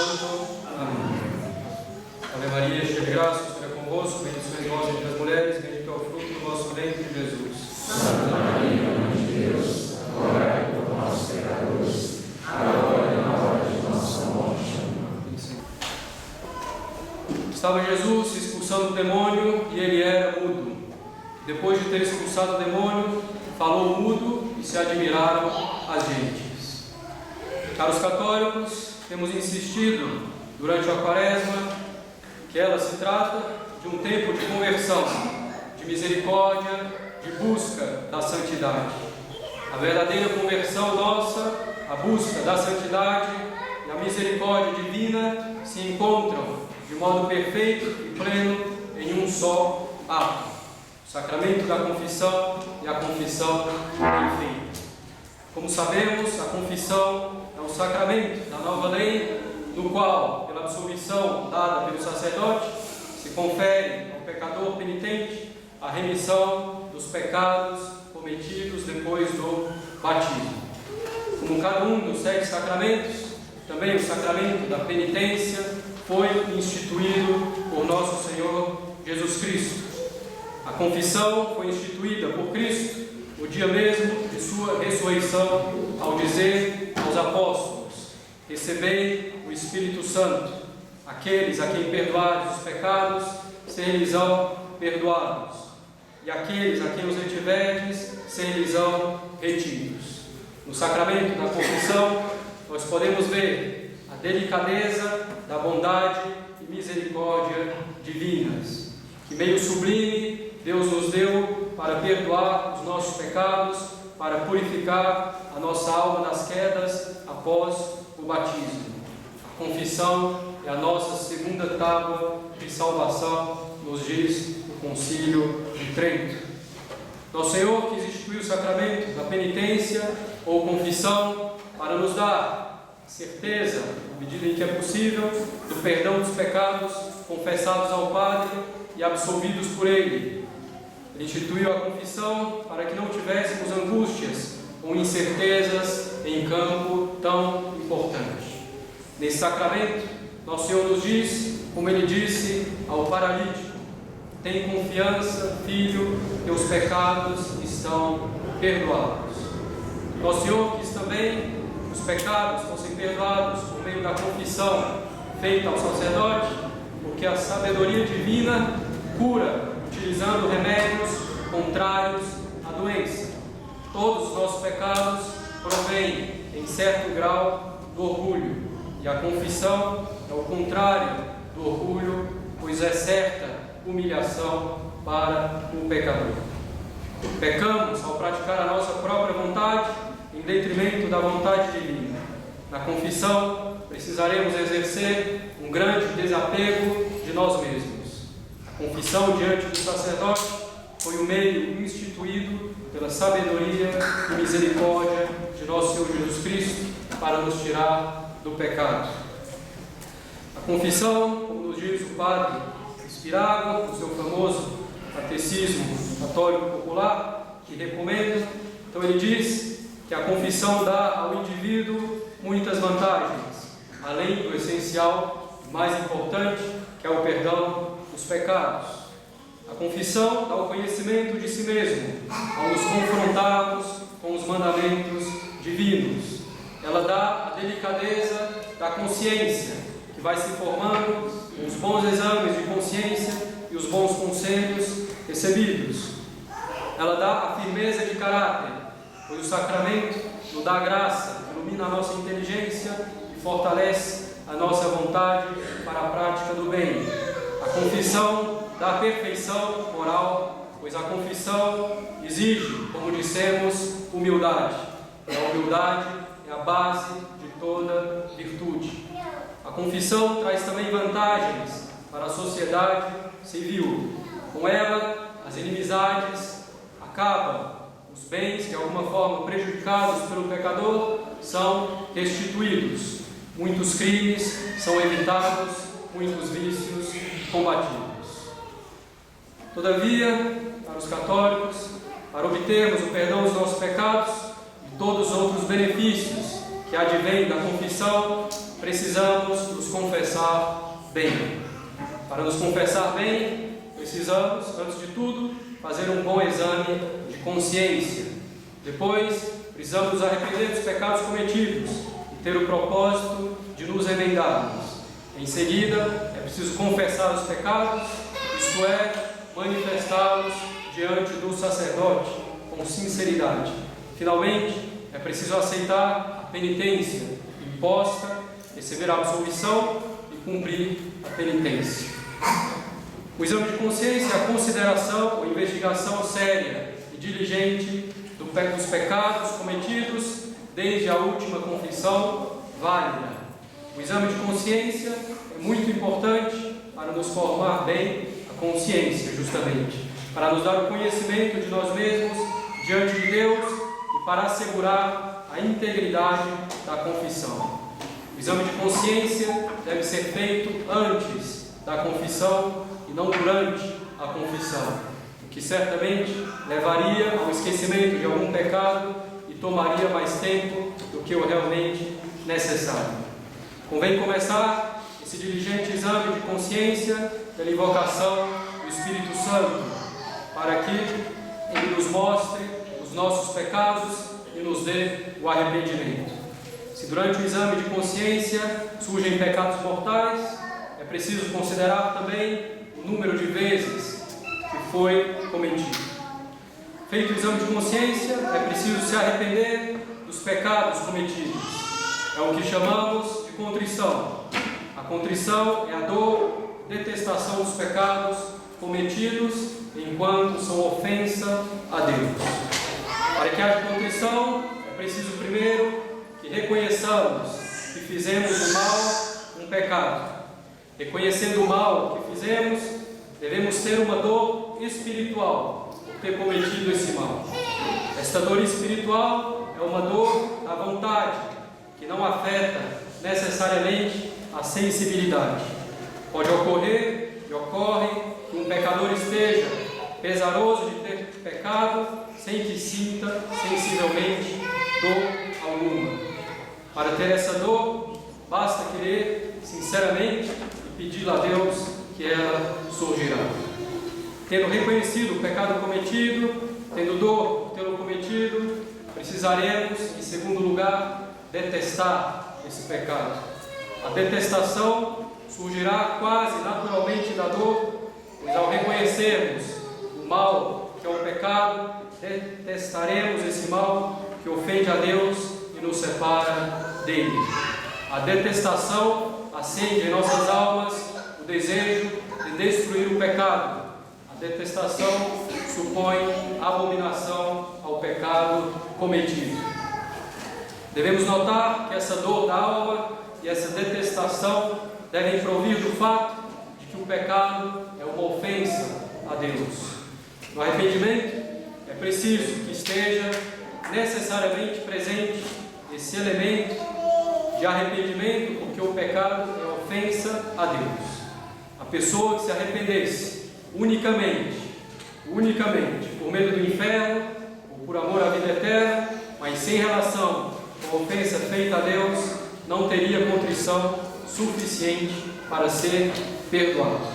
Santo. Amém. Ave Maria, cheia de graça, o Senhor é convosco, bendita sois vós entre as mulheres, bendito é o fruto do vosso ventre, Jesus. Santa Maria, Mãe de Deus, rogai por nós, pecadores, agora e na hora de nossa morte. Amém. Estava Jesus expulsando o demônio e ele era mudo. Depois de ter expulsado o demônio, falou mudo e se admiraram as gentes. Caros católicos, temos insistido durante a Quaresma que ela se trata de um tempo de conversão, de misericórdia, de busca da santidade. A verdadeira conversão nossa, a busca da santidade e a misericórdia divina se encontram de modo perfeito e pleno em um só ato: o sacramento da confissão e a confissão perfeita. Como sabemos, a confissão é o sacramento da nova lei, no qual, pela absolvição dada pelo sacerdote, se confere ao pecador penitente a remissão dos pecados cometidos depois do batismo. Como cada um dos 7 sacramentos, também o sacramento da penitência foi instituído por nosso Senhor Jesus Cristo. A confissão foi instituída por Cristo no dia mesmo de sua ressurreição, ao dizer aos apóstolos: recebei o Espírito Santo, aqueles a quem perdoardes os pecados, ser-lhes-ão perdoados, e aqueles a quem os retiverdes, ser-lhes-ão retidos. No sacramento da confissão, nós podemos ver a delicadeza da bondade e misericórdia divinas. Que meio sublime Deus nos deu para perdoar os nossos pecados, para purificar a nossa alma das quedas após o batismo. A confissão é a nossa segunda tábua de salvação, nos diz o Concílio de Trento. Nosso Senhor quis instituir o sacramento da penitência ou confissão para nos dar a certeza, na medida em que é possível, do perdão dos pecados confessados ao Padre e absolvidos por Ele. Ele instituiu a confissão para que não tivéssemos angústias ou incertezas em campo tão importante. Nesse sacramento, nosso Senhor nos diz, como Ele disse ao paralítico: tem confiança, filho, teus pecados estão perdoados. Nosso Senhor quis também que os pecados fossem perdoados por meio da confissão feita ao sacerdote, porque a sabedoria divina cura utilizando remédios contrários à doença. Todos os nossos pecados provêm, em certo grau, do orgulho, e a confissão é o contrário do orgulho, pois é certa humilhação para o pecador. Pecamos ao praticar a nossa própria vontade em detrimento da vontade divina. Na confissão, precisaremos exercer um grande desapego de nós mesmos. A confissão diante do sacerdote foi o meio instituído pela sabedoria e misericórdia de nosso Senhor Jesus Cristo para nos tirar do pecado. A confissão, como nos diz o Padre Spirago, no seu famoso Catecismo Católico Popular, que recomendo, então ele diz que a confissão dá ao indivíduo muitas vantagens, além do essencial e mais importante, que é o perdão dos pecados. A confissão dá o conhecimento de si mesmo, ao nos confrontarmos com os mandamentos divinos. Ela dá a delicadeza da consciência, que vai se formando com os bons exames de consciência e os bons conselhos recebidos. Ela dá a firmeza de caráter, pois o sacramento nos dá graça, ilumina a nossa inteligência e fortalece a nossa vontade para a prática do bem. A confissão dá perfeição moral, pois a confissão exige, como dissemos, humildade. E a humildade é a base de toda virtude. A confissão traz também vantagens para a sociedade civil. Com ela, as inimizades acabam. Os bens, de alguma forma prejudicados pelo pecador, são restituídos. Muitos crimes são evitados, muitos vícios combatidos. Todavia, para os católicos, para obtermos o perdão dos nossos pecados e todos os outros benefícios que advêm da confissão, precisamos nos confessar bem. Para nos confessar bem, precisamos, antes de tudo, fazer um bom exame de consciência. Depois, precisamos nos arrepender dos pecados cometidos e ter o propósito de nos emendarmos. Em seguida, é preciso confessar os pecados, isto é, manifestá-los diante do sacerdote com sinceridade. Finalmente, é preciso aceitar a penitência imposta, receber a absolvição e cumprir a penitência. O exame de consciência é a consideração ou investigação séria e diligente dos pecados cometidos desde a última confissão válida. O exame de consciência é muito importante para nos formar bem a consciência, justamente, para nos dar o conhecimento de nós mesmos diante de Deus e para assegurar a integridade da confissão. O exame de consciência deve ser feito antes da confissão e não durante a confissão, o que certamente levaria ao esquecimento de algum pecado e tomaria mais tempo do que o realmente necessário. Convém começar esse diligente exame de consciência pela invocação do Espírito Santo, para que Ele nos mostre os nossos pecados e nos dê o arrependimento. Se durante o exame de consciência surgem pecados mortais, é preciso considerar também o número de vezes que foi cometido. Feito o exame de consciência, é preciso se arrepender dos pecados cometidos. É o que chamamos de contrição. A contrição é a dor, detestação dos pecados cometidos enquanto são ofensa a Deus. Para que haja contrição, é preciso primeiro que reconheçamos que fizemos o mal um pecado. Reconhecendo o mal que fizemos, devemos ter uma dor espiritual por ter cometido esse mal. Esta dor espiritual é uma dor da vontade, que não afeta necessariamente a sensibilidade. Pode ocorrer e ocorre que um pecador esteja pesaroso de ter pecado sem que sinta sensivelmente dor alguma. Para ter essa dor, basta querer sinceramente e pedir a Deus que ela surgirá. Tendo reconhecido o pecado cometido, tendo dor por tê-lo cometido, precisaremos, em segundo lugar, detestar esse pecado. A detestação surgirá quase naturalmente da dor, pois ao reconhecermos o mal que é o pecado, detestaremos esse mal que ofende a Deus e nos separa dele. A detestação acende em nossas almas o desejo de destruir o pecado. A detestação supõe abominação ao pecado cometido. Devemos notar que essa dor da alma e essa detestação devem provir do fato de que o pecado é uma ofensa a Deus. No arrependimento, é preciso que esteja necessariamente presente esse elemento de arrependimento, porque o pecado é ofensa a Deus. A pessoa que se arrependesse unicamente por medo do inferno ou por amor à vida eterna, mas sem relação com a ofensa feita a Deus, não teria contrição suficiente para ser perdoado.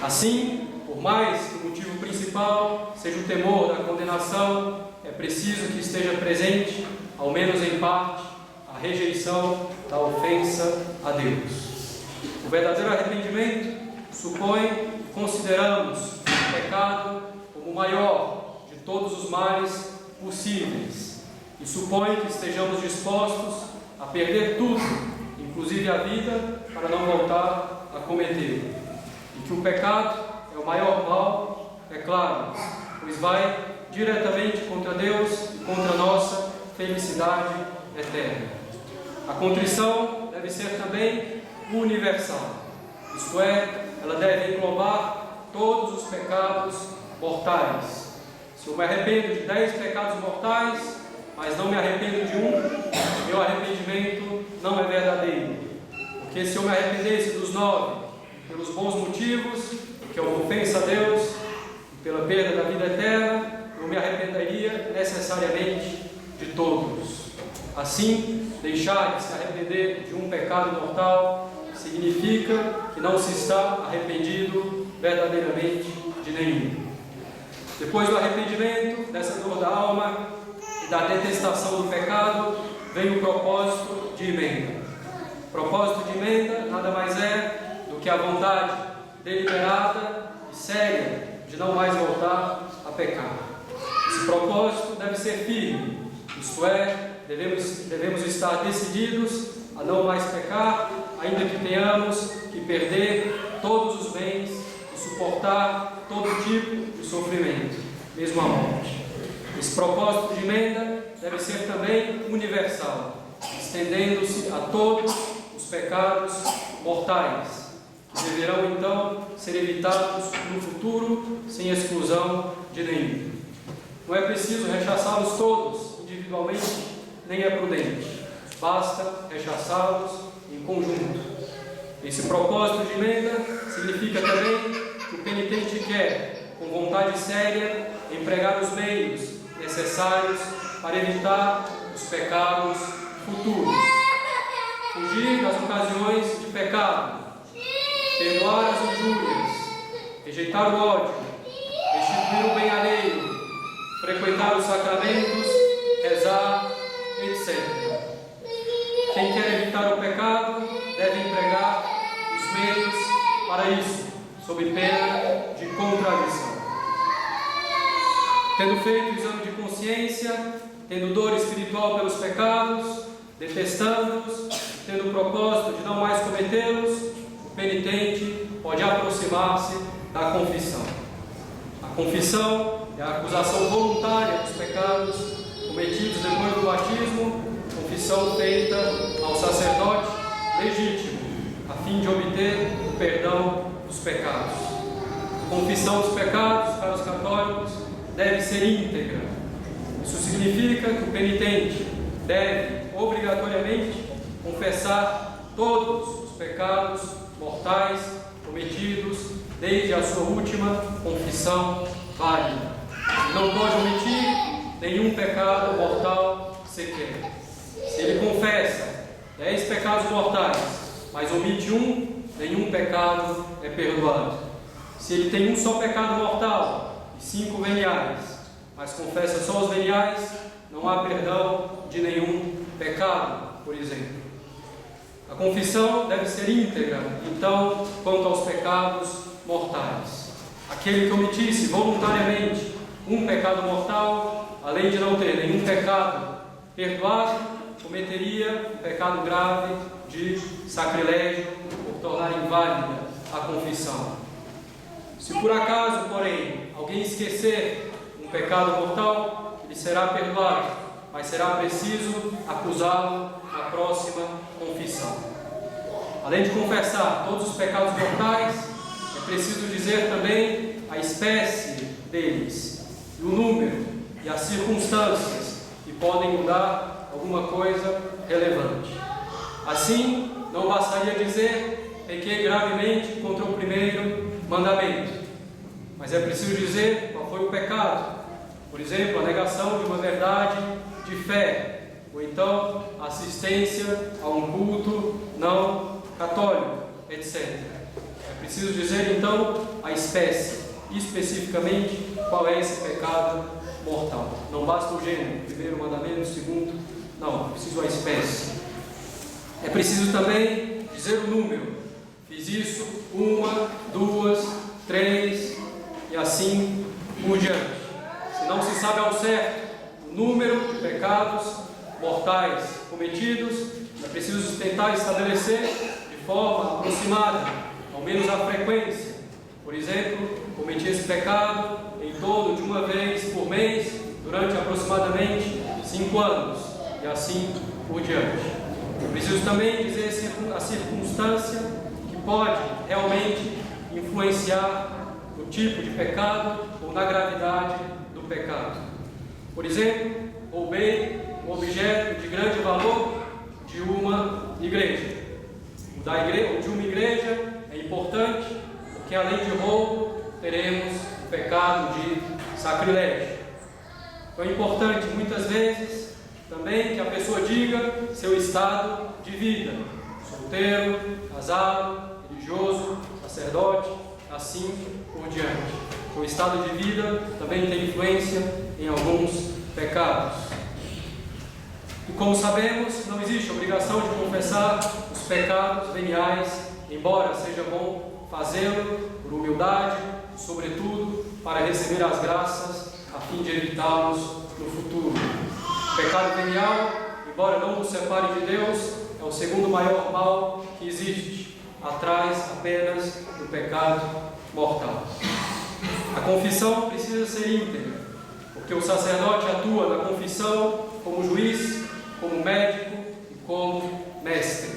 Assim, por mais que o motivo principal seja o temor da condenação, é preciso que esteja presente, ao menos em parte, a rejeição da ofensa a Deus. O verdadeiro arrependimento supõe que consideramos o pecado como o maior de todos os males possíveis e supõe que estejamos dispostos a perder tudo, inclusive a vida, para não voltar a cometê-lo. E que o pecado é o maior mal, é claro, pois vai diretamente contra Deus e contra a nossa felicidade eterna. A contrição deve ser também universal, isto é, ela deve englobar todos os pecados mortais. Se eu me arrependo de 10 pecados mortais, mas não me arrependo de um, meu arrependimento não é verdadeiro. Porque se eu me arrependesse dos 9 pelos bons motivos, que é uma ofensa a Deus e pela perda da vida eterna, eu me arrependeria necessariamente de todos. Assim, deixar de se arrepender de um pecado mortal significa que não se está arrependido verdadeiramente de nenhum. Depois do arrependimento, dessa dor da alma e da detestação do pecado, vem o propósito de emenda. O propósito de emenda nada mais é do que a vontade deliberada e séria de não mais voltar a pecar. Esse propósito deve ser firme, isto é, devemos estar decididos a não mais pecar, ainda que tenhamos que perder todos os bens e suportar todo tipo de sofrimento, mesmo a morte. Esse propósito de emenda deve ser também universal, estendendo-se a todos os pecados mortais, que deverão então ser evitados no futuro, sem exclusão de nenhum. Não é preciso rechaçá-los todos individualmente, nem é prudente. Basta rechaçá-los em conjunto. Esse propósito de emenda significa também que o penitente quer, com vontade séria, empregar os meios necessários para evitar os pecados futuros. Fugir das ocasiões de pecado, perdoar as injúrias, rejeitar o ódio, restituir o bem alheio, frequentar os sacramentos, rezar, etc. Quem quer evitar o pecado deve empregar os meios para isso, sob pena de contradição. Tendo feito o exame de consciência, tendo dor espiritual pelos pecados, detestando-os, tendo o propósito de não mais cometê-los, o penitente pode aproximar-se da confissão. A confissão é a acusação voluntária dos pecados cometidos depois do batismo, confissão feita ao sacerdote legítimo, a fim de obter o perdão dos pecados. A confissão dos pecados para os católicos deve ser íntegra. Isso significa que o penitente deve, obrigatoriamente, confessar todos os pecados mortais cometidos desde a sua última confissão válida. Não pode omitir nenhum pecado mortal sequer. Se ele confessa 10 pecados mortais, mas omite um, nenhum pecado é perdoado. Se ele tem um só pecado mortal e 5 veniais, mas confessa só os veniais, não há perdão de nenhum pecado, por exemplo. A confissão deve ser íntegra, então, quanto aos pecados mortais. Aquele que omitisse voluntariamente um pecado mortal, além de não ter nenhum pecado perdoado, cometeria um pecado grave de sacrilégio por tornar inválida a confissão. Se por acaso, porém, alguém esquecer um pecado mortal, ele será perdoado, mas será preciso acusá-lo na próxima confissão. Além de confessar todos os pecados mortais, é preciso dizer também a espécie deles, o número e as circunstâncias que podem mudar alguma coisa relevante. Assim, não bastaria dizer pequei gravemente contra o primeiro mandamento, mas é preciso dizer qual foi o pecado. Por exemplo, a negação de uma verdade de fé, ou então assistência a um culto não católico, etc. É preciso dizer então a espécie, especificamente qual é esse pecado mortal. Não basta o gênero, primeiro mandamento, segundo, não, é preciso a espécie. É preciso também dizer o número. Fiz isso 1, 2, 3 e assim por diante. Se não se sabe ao certo o número de pecados mortais cometidos, é preciso tentar estabelecer de forma aproximada, ao menos a frequência. Por exemplo, cometi esse pecado em torno de uma vez por mês, durante aproximadamente 5 anos, e assim por diante. É preciso também dizer a circunstância que pode realmente influenciar no tipo de pecado ou na gravidade do pecado. Por exemplo, roubei um objeto de grande valor de uma igreja. O de uma igreja é importante, porque além de roubo, teremos o pecado de sacrilégio. Então é importante, muitas vezes, também que a pessoa diga seu estado de vida: solteiro, casado, religioso, sacerdote, assim por diante. O estado de vida também tem influência em alguns pecados. E como sabemos, não existe obrigação de confessar os pecados veniais, embora seja bom fazê-lo por humildade, sobretudo para receber as graças a fim de evitá-los no futuro. O pecado venial, embora não nos separe de Deus, é o segundo maior mal que existe, atrás apenas do pecado mortal. A confissão precisa ser íntegra, porque o sacerdote atua na confissão como juiz, como médico e como mestre.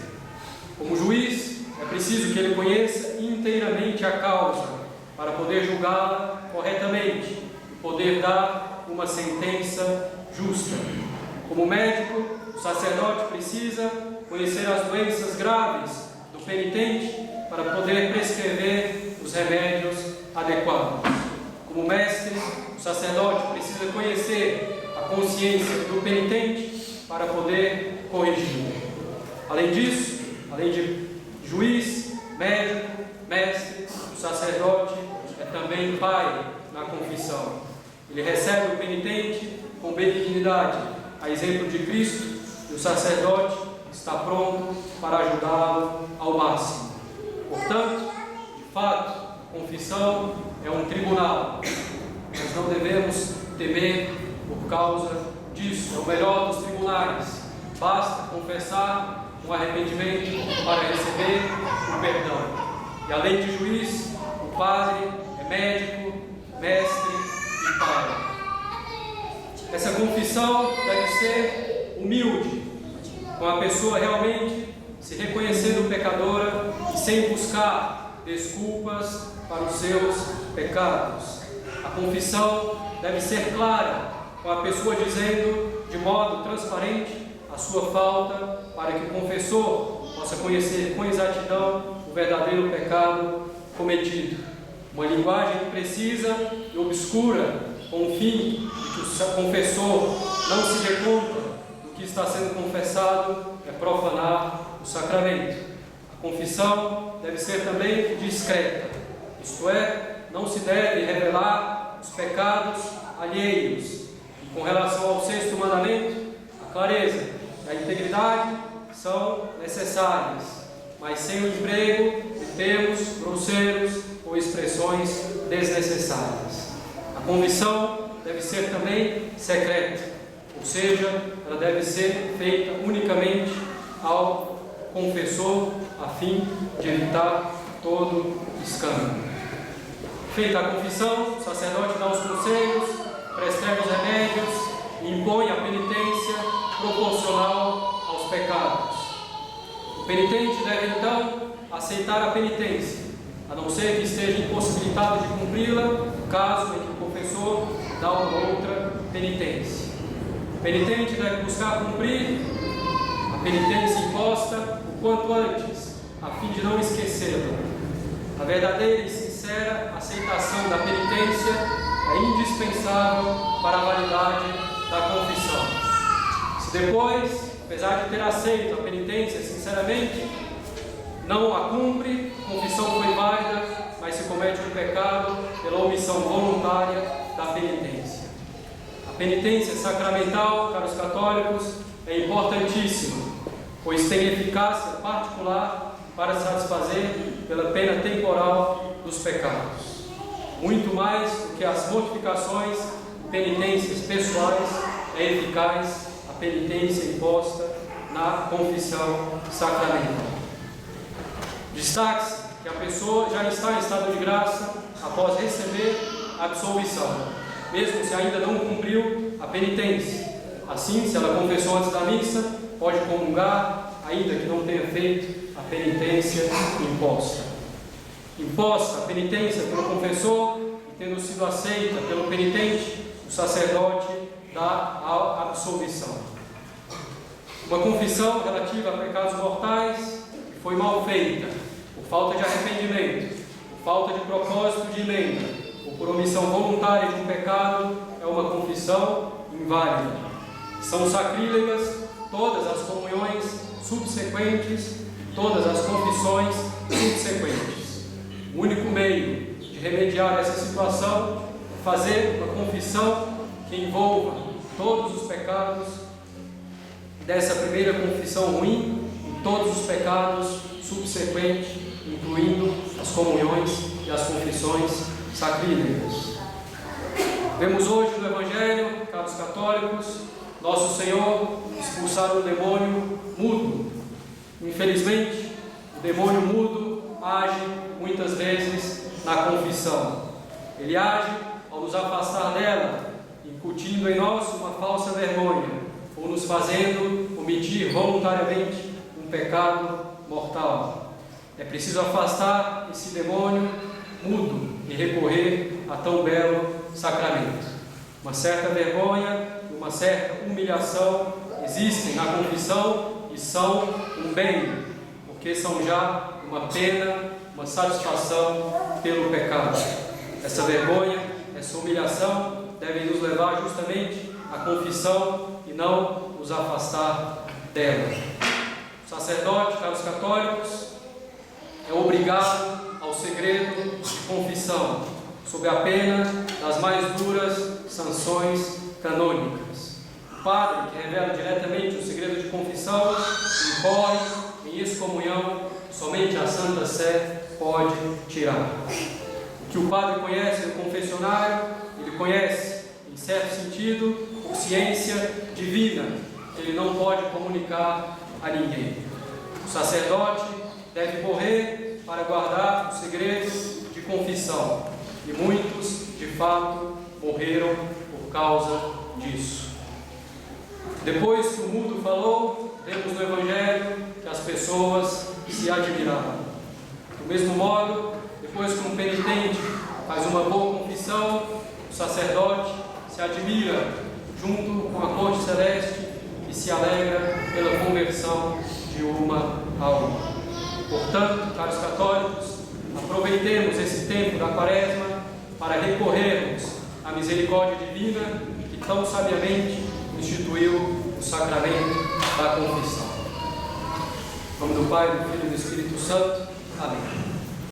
Como juiz, é preciso que ele conheça inteiramente a causa para poder julgá-la corretamente e poder dar uma sentença justa. Como médico, o sacerdote precisa conhecer as doenças graves do penitente para poder prescrever os remédios adequados. Como mestre, o sacerdote precisa conhecer a consciência do penitente para poder corrigir. Além disso, além de juiz, médico, mestre, o sacerdote é também pai na confissão. Ele recebe o penitente com benignidade, a exemplo de Cristo, e o sacerdote está pronto para ajudá-lo ao máximo. Portanto, de fato, a confissão é um tribunal. Nós não devemos temer por causa disso. É o melhor dos tribunais. Basta confessar um arrependimento para receber o perdão. E além de juiz, o padre é médico, mestre e pai. Essa confissão deve ser humilde, com a pessoa realmente se reconhecendo pecadora e sem buscar desculpas para os seus pecados. A confissão deve ser clara, com a pessoa dizendo de modo transparente a sua falta, para que o confessor possa conhecer com exatidão o verdadeiro pecado cometido. Uma linguagem precisa e obscura, com o fim de que o confessor não se dê conta do que está sendo confessado, é profanar o sacramento. A confissão deve ser também discreta, isto é, não se deve revelar os pecados alheios. E com relação ao sexto mandamento, a clareza e a integridade são necessárias, mas sem o emprego de termos grosseiros ou expressões desnecessárias. A confissão deve ser também secreta, ou seja, ela deve ser feita unicamente ao confessor, a fim de evitar todo escândalo. Feita a confissão, o sacerdote dá os conselhos, prescreve os remédios e impõe a penitência proporcional aos pecados. O penitente deve então aceitar a penitência, a não ser que esteja impossibilitado de cumpri-la, no caso em que o confessor dá uma outra penitência. O penitente deve buscar cumprir a penitência imposta o quanto antes, a fim de não esquecê-la. A verdadeira e sincera aceitação da penitência é indispensável para a validade da confissão. Se depois, apesar de ter aceito a penitência sinceramente, não a cumpre, a confissão foi válida, mas se comete um pecado pela omissão voluntária da penitência. A penitência sacramental, caros católicos, é importantíssima, pois tem eficácia particular para satisfazer pela pena temporal dos pecados. Muito mais do que as mortificações e penitências pessoais, é eficaz a penitência imposta na confissão sacramental. Destaque-se que a pessoa já está em estado de graça após receber a absolvição, mesmo se ainda não cumpriu a penitência. Assim, se ela confessou antes da missa, pode comungar, ainda que não tenha feito a penitência imposta. Imposta a penitência pelo confessor e tendo sido aceita pelo penitente, o sacerdote dá a absolvição. Uma confissão relativa a pecados mortais que foi mal feita, por falta de arrependimento, por falta de propósito de emenda, ou por omissão voluntária de um pecado, é uma confissão inválida. São sacrílegas todas as comunhões subsequentes, todas as confissões subsequentes. O único meio de remediar essa situação é fazer uma confissão que envolva todos os pecados dessa primeira confissão ruim e todos os pecados subsequentes, incluindo as comunhões e as confissões sacrílegas. Vemos hoje no Evangelho, caros católicos, Nosso Senhor expulsar o demônio mudo. Infelizmente, o demônio mudo age muitas vezes na confissão. Ele age ao nos afastar dela, incutindo em nós uma falsa vergonha, ou nos fazendo omitir voluntariamente um pecado mortal. É preciso afastar esse demônio mudo e recorrer a tão belo sacramento. Uma certa vergonha, uma certa humilhação existem na confissão e são um bem, porque são já uma pena, uma satisfação pelo pecado. Essa vergonha, essa humilhação devem nos levar justamente à confissão e não nos afastar dela. O sacerdote, caros católicos, é obrigado ao segredo de confissão, sob a pena das mais duras sanções canônicas. O padre que revela diretamente o segredo de confissão incorre em excomunhão que somente a Santa Sé pode tirar. O que o padre conhece no confessionário, ele conhece, em certo sentido, por ciência divina, que ele não pode comunicar a ninguém. O sacerdote deve morrer para guardar o segredo de confissão, e muitos, de fato, morreram por causa disso. Depois que o mudo falou, vemos no Evangelho que as pessoas se admiraram. Do mesmo modo, depois que um penitente faz uma boa confissão, o sacerdote se admira junto com a corte celeste e se alegra pela conversão de uma alma. Portanto, caros católicos, aproveitemos esse tempo da Quaresma para recorrermos à misericórdia divina que tão sabiamente instituiu o sacramento da confissão. Em nome do Pai, do Filho e do Espírito Santo. Amém.